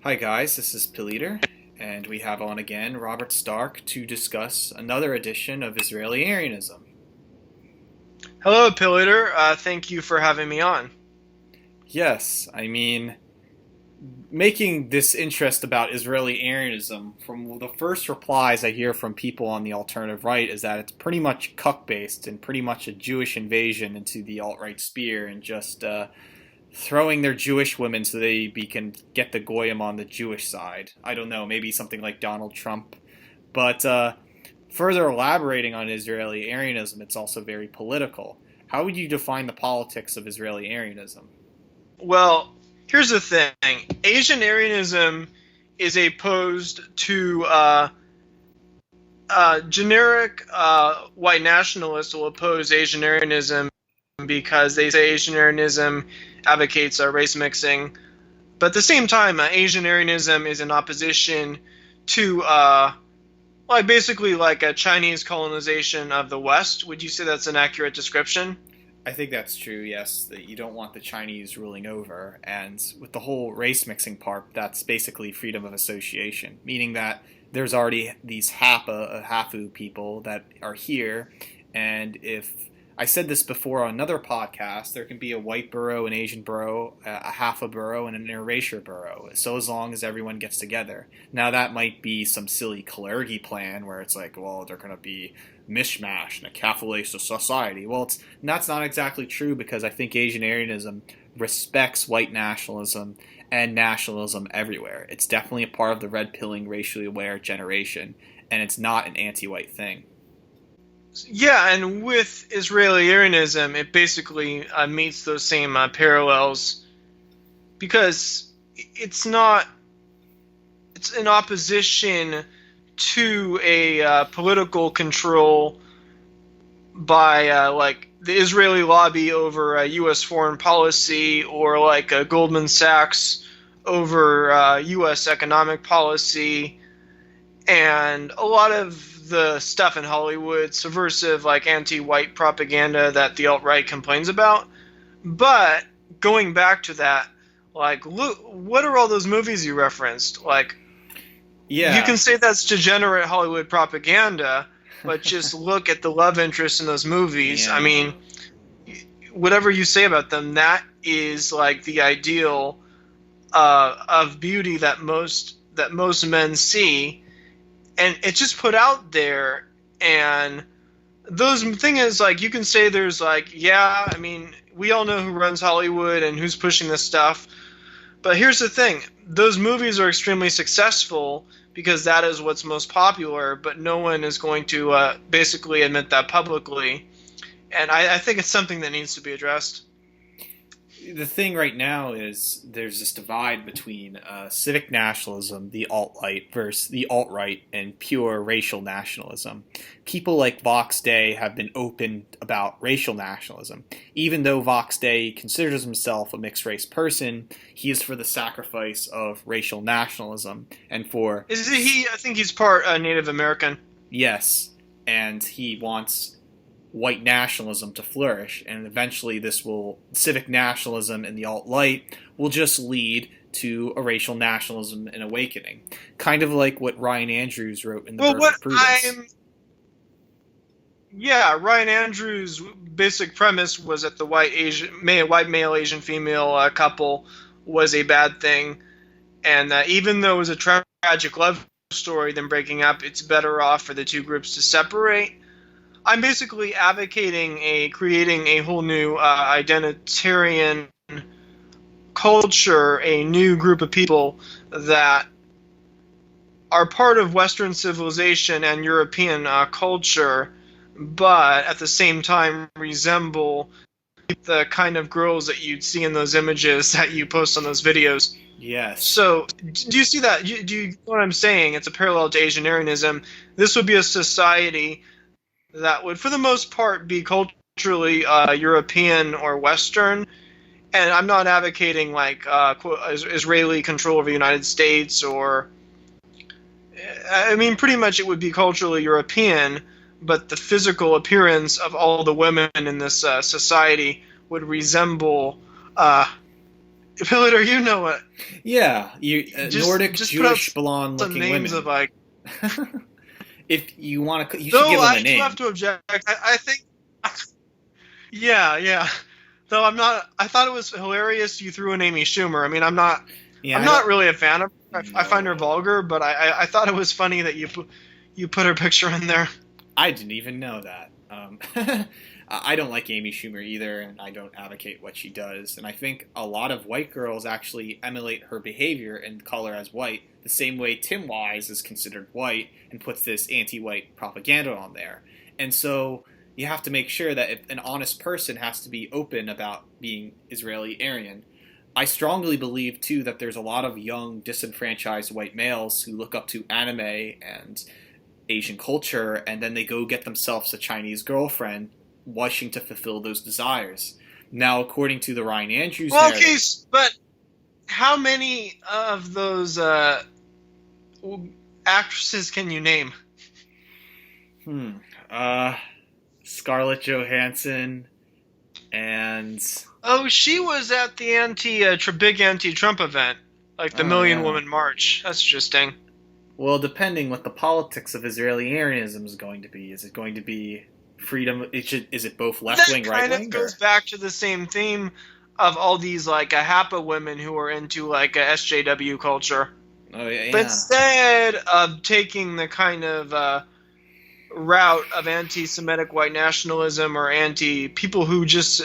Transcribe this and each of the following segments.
Hi guys, this is Piliter, and we have on again Robert Stark to discuss another edition of Israeli-Aryanism. Hello, Pillator. Thank you for having me on. Yes, making this interest about Israeli-Aryanism, from the first replies I hear from people on the alternative right is that it's pretty much cuck-based and pretty much a Jewish invasion into the alt-right sphere and just throwing their Jewish women so can get the goyim on the Jewish side. I don't know, maybe something like Donald Trump. But further elaborating on Israeli Aryanism, it's also very political. How would you define the politics of Israeli Aryanism? Well, here's the thing. AsianAryanism is opposed to generic white nationalists will oppose Asian-Aryanism because they say Asian-Aryanism advocates race mixing. But at the same time, Asian-Aryanism is in opposition to basically like a Chinese colonization of the West. Would you say that's an accurate description? I think that's true, yes, that you don't want the Chinese ruling over. And with the whole race mixing part, that's basically freedom of association, meaning that there's already these Hafu people that are here. And if I said this before on another podcast, there can be a white borough, an Asian borough, a Hafa borough, and an interracial borough, so as long as everyone gets together. Now, that might be some silly Kalergi plan where it's like, well, they're going to be mishmash in a Catholic society. Well, that's not exactly true because I think Asian Aryanism respects white nationalism and nationalism everywhere. It's definitely a part of the red pilling, racially aware generation, and it's not an anti-white thing. Yeah, and with Israeli-Aryanism, it basically meets those same parallels because it's in opposition to a political control by like the Israeli lobby over U.S. foreign policy or like Goldman Sachs over U.S. economic policy and a lot of the stuff in Hollywood, subversive, like anti-white propaganda that the alt-right complains about. But going back to that, like, look, what are all those movies you referenced? Like, Yeah. you can say that's degenerate Hollywood propaganda, but just look at the love interest in those movies. Yeah. I mean, whatever you say about them, that is like the ideal of beauty that most men see. And it's just put out there, and those thing is like you can say there's like I mean we all know who runs Hollywood and who's pushing this stuff, but here's the thing: those movies are extremely successful because that is what's most popular, but no one is going to basically admit that publicly, and I think it's something that needs to be addressed. The thing right now is there's this divide between civic nationalism, the alt-right, versus the alt-right and pure racial nationalism. People like Vox Day have been open about racial nationalism. Even though Vox Day considers himself a mixed-race person, he is for the sacrifice of racial nationalism and for... Is he? I think he's part Native American. Yes, and he wants white nationalism to flourish, and eventually civic nationalism and the alt-right will just lead to a racial nationalism and awakening. Kind of like what Ryan Andrews wrote in The Birth of Prudence. Ryan Andrews' basic premise was that the white male Asian female couple was a bad thing, and even though it was a tragic love story, them breaking up, it's better off for the two groups to separate. I'm basically advocating creating a whole new identitarian culture, a new group of people that are part of Western civilization and European culture, but at the same time resemble the kind of girls that you'd see in those images that you post on those videos. Yes. So, do you see that? Do you know what I'm saying? It's a parallel to Asian-Aryanism. This would be a society that would, for the most part, be culturally European or Western. And I'm not advocating like Israeli control over the United States or... I mean, pretty much it would be culturally European, but the physical appearance of all the women in this society would resemble Pillager, you know it. Yeah, Nordic Just Jewish put blonde some looking names women. of like. If you want to, you should Though give them a I do name. have to object. I think. Yeah, yeah. Though I'm not. I thought it was hilarious you threw in Amy Schumer. I mean, I'm not. Yeah, I'm I don't. not really a fan of her. I find her No, vulgar, but I thought it was funny that you put her picture in there. I didn't even know that. I don't like Amy Schumer either, and I don't advocate what she does. And I think a lot of white girls actually emulate her behavior and call her as white, the same way Tim Wise is considered white and puts this anti-white propaganda on there. And so you have to make sure that if an honest person has to be open about being Israeli-Aryan. I strongly believe, too, that there's a lot of young, disenfranchised white males who look up to anime and Asian culture, and then they go get themselves a Chinese girlfriend, wishing to fulfill those desires. Now, according to the Ryan Andrews Well, narrative, okay, but how many of those actresses can you name? Scarlett Johansson and Oh, she was at the big anti-Trump event, like the Million yeah. Woman March. That's interesting. Well, depending what the politics of Israeli-Aryanism is going to be, is it going to be freedom? Is it both left wing, right That kind wing? of goes back to the same theme of all these like AHAPA women who are into like a SJW culture. Oh yeah. But instead of taking the kind of route of anti-Semitic white nationalism or anti-people who just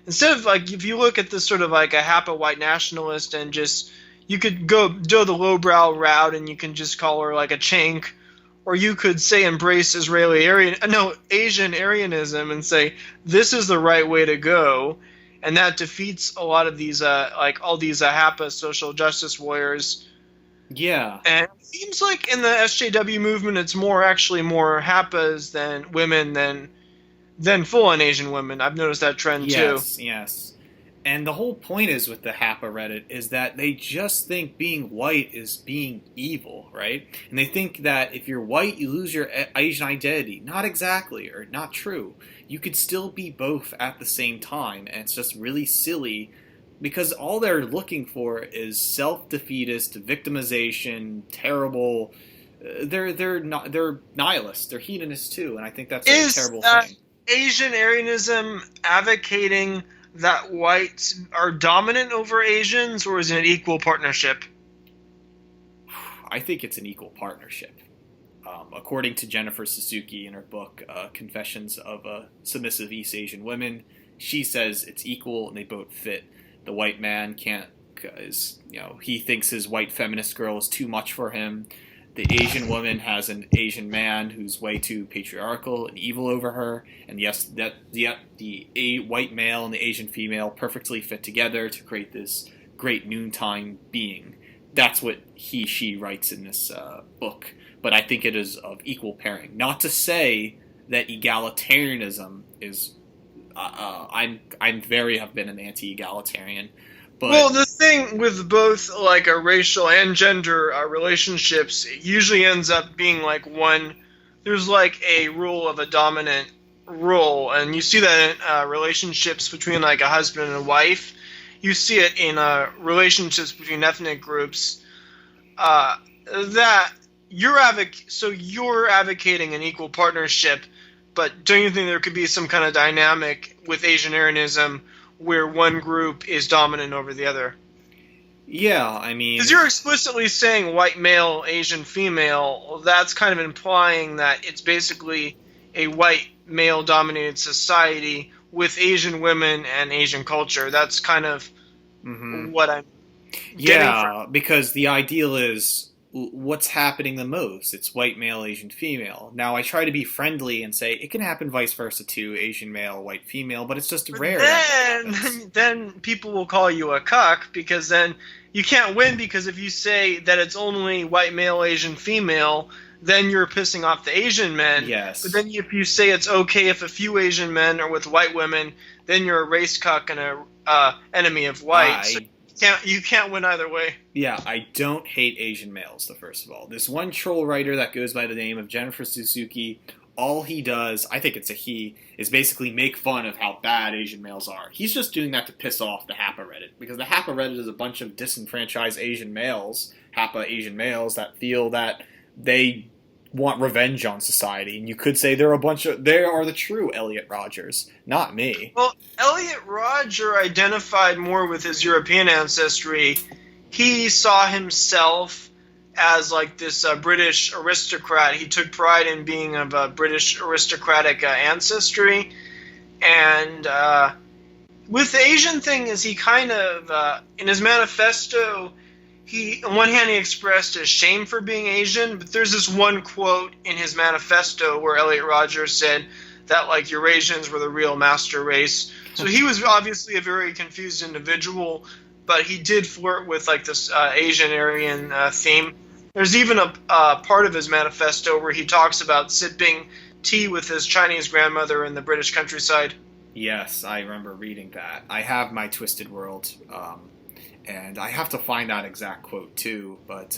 instead of like if you look at this sort of like a AHAPA white nationalist and just you could go do the lowbrow route and you can just call her like a chink, or you could say embrace Asian Aryanism and say this is the right way to go, and that defeats a lot of these like all these AHAPA social justice warriors. Yeah. And it seems like in the SJW movement, it's actually more HAPAs than women than full-on Asian women. I've noticed that trend too. Yes. And the whole point is with the HAPA Reddit is that they just think being white is being evil, right? And they think that if you're white, you lose your Asian identity. Not exactly, or not true. You could still be both at the same time, and it's just really silly because all they're looking for is self-defeatist, victimization, terrible. They're nihilists. They're hedonists too, and I think that's a terrible thing. Asian Aryanism advocating that whites are dominant over Asians, or is it an equal partnership? I think it's an equal partnership. According to Jennifer Suzuki in her book, Confessions of a Submissive East Asian Woman, she says it's equal and they both fit. The white man can't, because he thinks his white feminist girl is too much for him. The Asian woman has an Asian man who's way too patriarchal and evil over her, and yes, the white male and the Asian female perfectly fit together to create this great noontime being. That's what she writes in this book, but I think it is of equal pairing. Not to say that egalitarianism is. Have been an anti-egalitarian. But, well, the thing with both like a racial and gender relationships, it usually ends up being like there's like a rule of a dominant role, and you see that in relationships between like a husband and a wife. You see it in relationships between ethnic groups. That you're advocating an equal partnership, but don't you think there could be some kind of dynamic with Asian Aryanism where one group is dominant over the other? Yeah, I mean, because you're explicitly saying white male, Asian female. That's kind of implying that it's basically a white male-dominated society with Asian women and Asian culture. That's kind of what I'm getting from. Because the ideal is what's happening the most. It's white male, Asian female. Now, I try to be friendly and say it can happen vice versa too, Asian male, white female, but it's just rare. Then people will call you a cuck, because then you can't win, because if you say that it's only white male, Asian female, then you're pissing off the Asian men. Yes. But then if you say it's okay if a few Asian men are with white women, then you're a race cuck and a enemy of white. So you can't win either way. Yeah, I don't hate Asian males, first of all. This one troll writer that goes by the name of Jennifer Suzuki all he does, I think it's a he, is basically make fun of how bad Asian males are. He's just doing that to piss off the Hapa Reddit, because the Hapa Reddit is a bunch of disenfranchised Asian males, Hapa Asian males, that feel that they want revenge on society, and you could say they are the true Elliot Rodgers, not me. Well, Elliot Rodger identified more with his European ancestry. He saw himself as like this British aristocrat. He took pride in being of a British aristocratic ancestry, and with the Asian thing is he kind of in his manifesto, he on one hand he expressed his shame for being Asian, but there's this one quote in his manifesto where Elliot Rodger said that like Eurasians were the real master race. So he was obviously a very confused individual, but he did flirt with like this Asian Aryan theme. There's even a part of his manifesto where he talks about sipping tea with his Chinese grandmother in the British countryside. Yes, I remember reading that. I have my Twisted World, and I have to find that exact quote too, but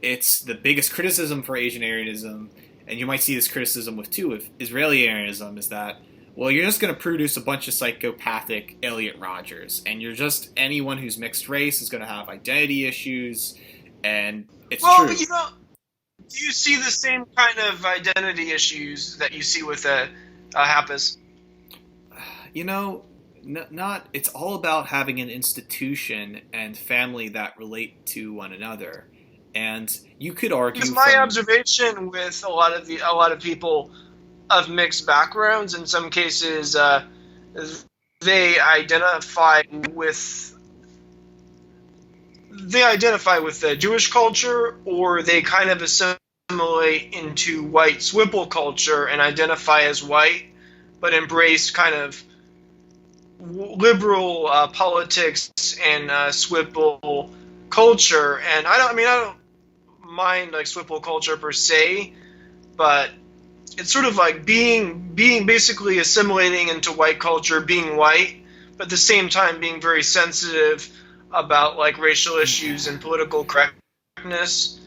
it's the biggest criticism for AsianAryanism, and you might see this criticism with Israeli-Aryanism, is that, well, you're just going to produce a bunch of psychopathic Elliot Rodgers, and anyone who's mixed race is going to have identity issues, and it's true. Well, but do you see the same kind of identity issues that you see with Hapas? Not. It's all about having an institution and family that relate to one another, and you could argue. Because my observation with a lot of people of mixed backgrounds, in some cases, they identify with the Jewish culture, or they kind of assimilate into white Swipple culture and identify as white, but embrace kind of liberal politics and Swipple culture. And I don't mind like Swipple culture per se, but it's sort of like being basically assimilating into white culture, being white, but at the same time being very sensitive about like racial issues and political correctness.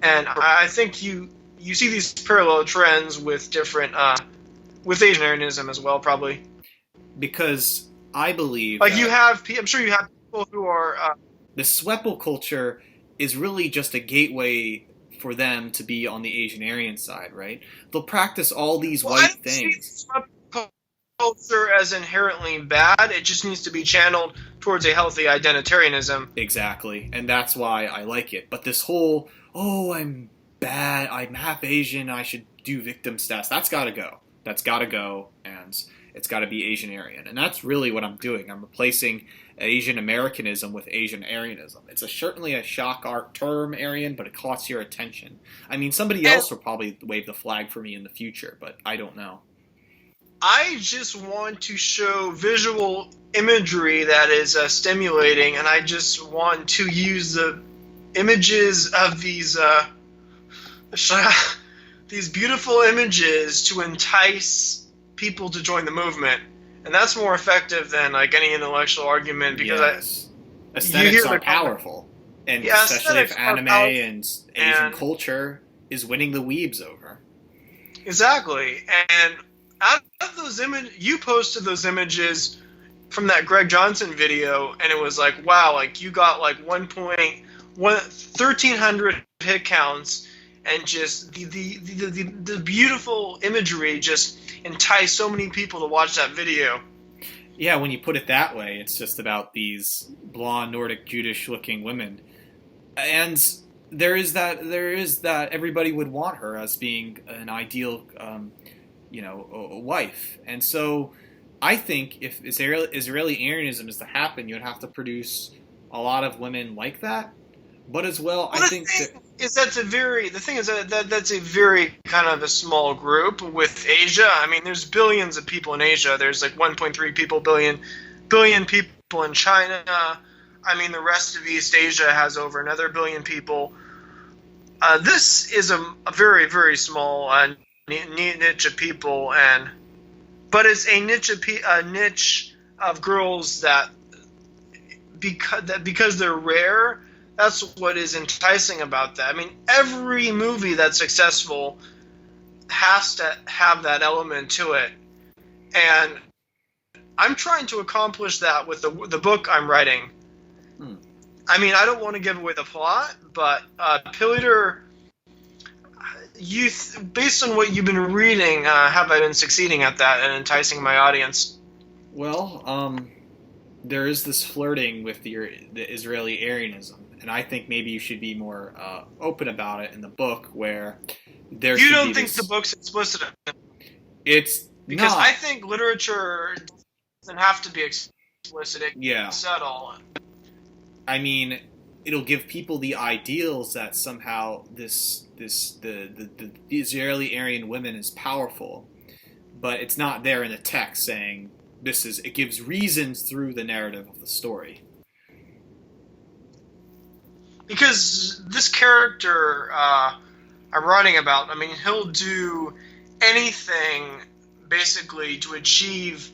And I think you see these parallel trends with different with AsianAryanism as well, probably. Because I believe like I'm sure you have people who are the Swepple culture is really just a gateway for them to be on the Asian Aryan side, right? They'll practice all these white things. I don't see culture as inherently bad. It just needs to be channeled towards a healthy identitarianism. Exactly, and that's why I like it. But this whole, I'm bad, I'm half Asian, I should do victim stats, that's got to go. That's got to go, and it's got to be Asian Aryan. And that's really what I'm doing. I'm replacing Asian Americanism with Asian Aryanism. It's certainly a shock art term, Aryan, but it caught your attention. I mean, somebody else will probably wave the flag for me in the future, but I don't know. I just want to show visual imagery that is stimulating, and I just want to use the images of these beautiful images to entice people to join the movement. And that's more effective than like any intellectual argument, because aesthetics are powerful, and especially if anime and Asian culture is winning the weebs over. Exactly, and out of those you posted those images from that Greg Johnson video, and it was like, wow, like you got like 1,300 hit counts, and just the beautiful imagery just entice so many people to watch that video. Yeah, when you put it that way, it's just about these blonde Nordic Judish looking women, and there is that everybody would want her as being an ideal a wife. And so I think if Israeli-Aryanism is to happen, you'd have to produce a lot of women like that. But as well, I think that's a very kind of a small group with Asia. I mean, there's billions of people in Asia. There's like 1.3 billion people in China. I mean, the rest of East Asia has over another billion people. This is a very, very small niche of people, but it's a niche of girls that because they're rare. That's what is enticing about that. I mean, every movie that's successful has to have that element to it, and I'm trying to accomplish that with the book I'm writing. I mean, I don't want to give away the plot, but Pilliter, based on what you've been reading, have I been succeeding at that and enticing my audience? Well, there is this flirting with the Israeli-Aryanism, and I think maybe you should be more open about it in the book, where there. You don't think the book's explicit? It's because not. I think literature doesn't have to be explicit. It can be subtle. I mean, it'll give people the ideals that somehow the Israeli-Aryan woman is powerful, but it's not there in the text saying this is. It gives reasons through the narrative of the story. Because this character I'm writing about, I mean, he'll do anything basically to achieve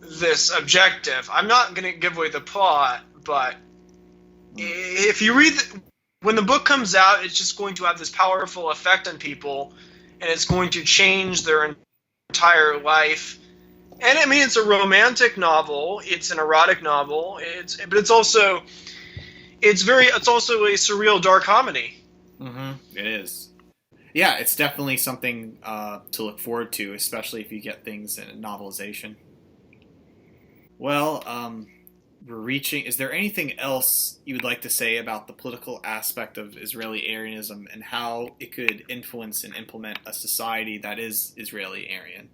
this objective. I'm not going to give away the plot, but if you read, when the book comes out, it's just going to have this powerful effect on people, and it's going to change their entire life. And I mean, it's a romantic novel, it's an erotic novel, but it's also a surreal dark comedy. Mm-hmm. It is. Yeah, it's definitely something to look forward to, especially if you get things in a novelization. Well, we're reaching. Is there anything else you would like to say about the political aspect of Israeli-Aryanism and how it could influence and implement a society that is Israeli-Aryan?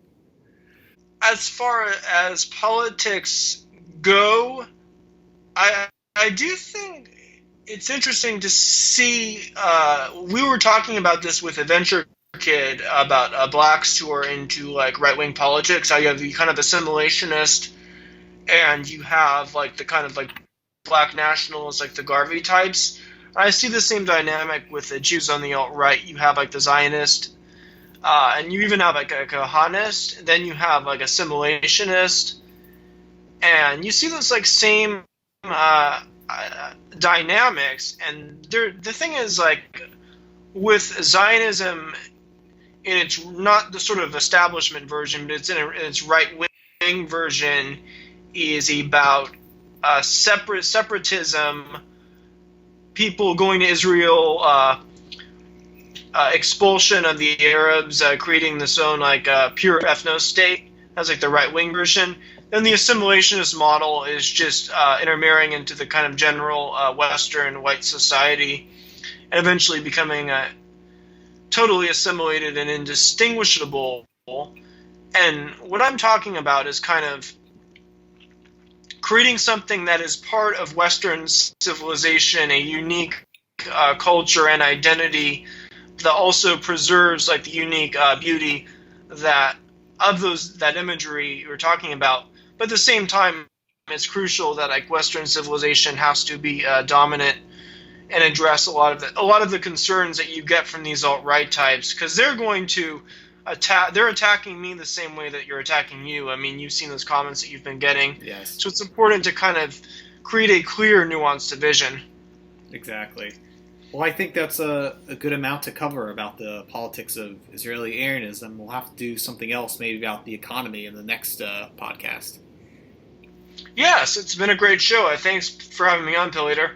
As far as politics go, I do think it's interesting to see. We were talking about this with Adventure Kid about blacks who are into like right-wing politics. How you have the kind of assimilationist, and you have like the kind of like black nationalists, like the Garvey types. I see the same dynamic with the Jews on the alt-right. You have like the Zionist, and you even have like a Kahanist. Then you have like assimilationist, and you see those like same dynamics. And the thing is, like with Zionism, in its not the sort of establishment version, but it's in its right-wing version, is about separatism, people going to Israel, expulsion of the Arabs, creating this own like pure ethno-state. That's like the right-wing version. Then the assimilationist model is just intermarrying into the kind of general Western white society, and eventually becoming totally assimilated and indistinguishable. And what I'm talking about is kind of creating something that is part of Western civilization, a unique culture and identity that also preserves like the unique beauty that imagery you're talking about. But at the same time, it's crucial that like Western civilization has to be dominant and address a lot of the concerns that you get from these alt-right types, because they're going to they're attacking me the same way that you're attacking you. I mean, you've seen those comments that you've been getting. Yes. So it's important to kind of create a clear, nuanced division. Exactly. Well, I think that's a good amount to cover about the politics of Israeli-Aryanism. We'll have to do something else, maybe about the economy, in the next podcast. Yes, it's been a great show. Thanks for having me on, Pilliter.